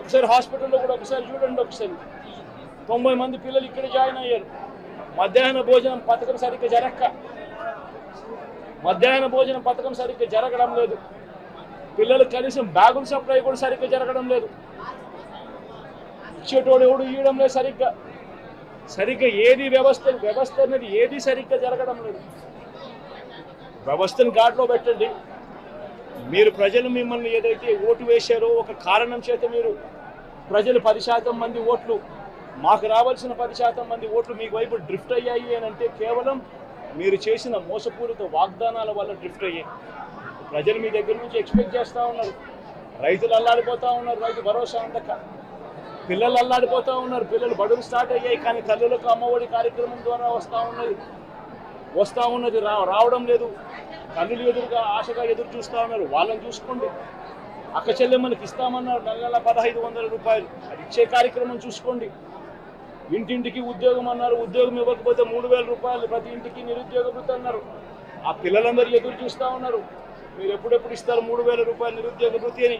ఒకసారి హాస్పిటల్లో కూడా ఒకసారి చూడండి. ఒకసారి 90 మంది పిల్లలు ఇక్కడ జాయిన్ అయ్యారు. మధ్యాహ్న భోజనం పథకం సరిగ్గా జరగడం లేదు. పిల్లలు కనీసం బ్యాగుల సప్లై కూడా సరిగ్గా జరగడం లేదు. ఇచ్చేటోడు ఎవడు ఇవ్వడం లేదు సరిగ్గా ఏది వ్యవస్థ అనేది ఏది సరిగ్గా జరగడం లేదు. వ్యవస్థను గాడిలో పెట్టండి. మీరు ప్రజలు మిమ్మల్ని ఏదైతే ఓటు వేశారో ఒక కారణం చేత మీరు ప్రజలు 10% మంది ఓట్లు, మాకు రావాల్సిన 10% మంది ఓట్లు మీకు వైపు డ్రిఫ్ట్ అయ్యాయి అని అంటే కేవలం మీరు చేసిన మోసపూరిత వాగ్దానాల వల్ల డ్రిఫ్ట్ అయ్యాయి. ప్రజలు మీ దగ్గర నుంచి ఎక్స్పెక్ట్ చేస్తూ ఉన్నారు. రైతులు అల్లాడిపోతూ ఉన్నారు, రైతు భరోసా అందక. పిల్లలు అల్లాడిపోతూ ఉన్నారు, పిల్లలు బడులు స్టార్ట్ అయ్యాయి కానీ తల్లులకు అమ్మఒడి కార్యక్రమం ద్వారా వస్తూ ఉన్నది రావడం లేదు. తల్లులు ఎదురుగా ఆశగా ఎదురు చూస్తూ ఉన్నారు. వాళ్ళని చూసుకోండి. అక్క చెల్లెమ్మలకి ఇస్తామన్నారు నెల 1500 రూపాయలు, అది ఇచ్చే కార్యక్రమం చూసుకోండి. ఇంటింటికి ఉద్యోగం అన్నారు, ఉద్యోగం ఇవ్వకపోతే 3000 రూపాయలు ప్రతి ఇంటికి నిరుద్యోగ వృత్తి అన్నారు. ఆ పిల్లలందరూ ఎదురు చూస్తూ ఉన్నారు, మీరు ఎప్పుడెప్పుడు ఇస్తారు 3000 రూపాయలు నిరుద్యోగ వృత్తి అని.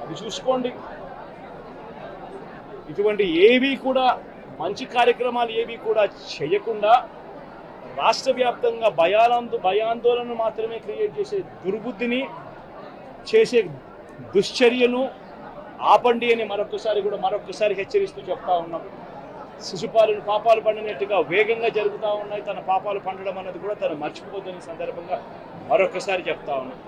అది చూసుకోండి. ఇటువంటి ఏవి కూడా మంచి కార్యక్రమాలు ఏవి కూడా చేయకుండా రాష్ట్ర వ్యాప్తంగా భయాందోళన మాత్రమే క్రియేట్ చేసే దుర్బుద్ధిని చేసే దుశ్చర్యను ఆపండి అని మరొకసారి హెచ్చరిస్తూ చెప్తా ఉన్నాం. శిశుపాలను పాపాలు పండినట్టుగా వేగంగా జరుగుతూ ఉన్నాయి. తన పాపాలు పండడం అన్నది కూడా తను మర్చిపోతున్న సందర్భంగా మరొకసారి చెప్తా ఉన్నాం.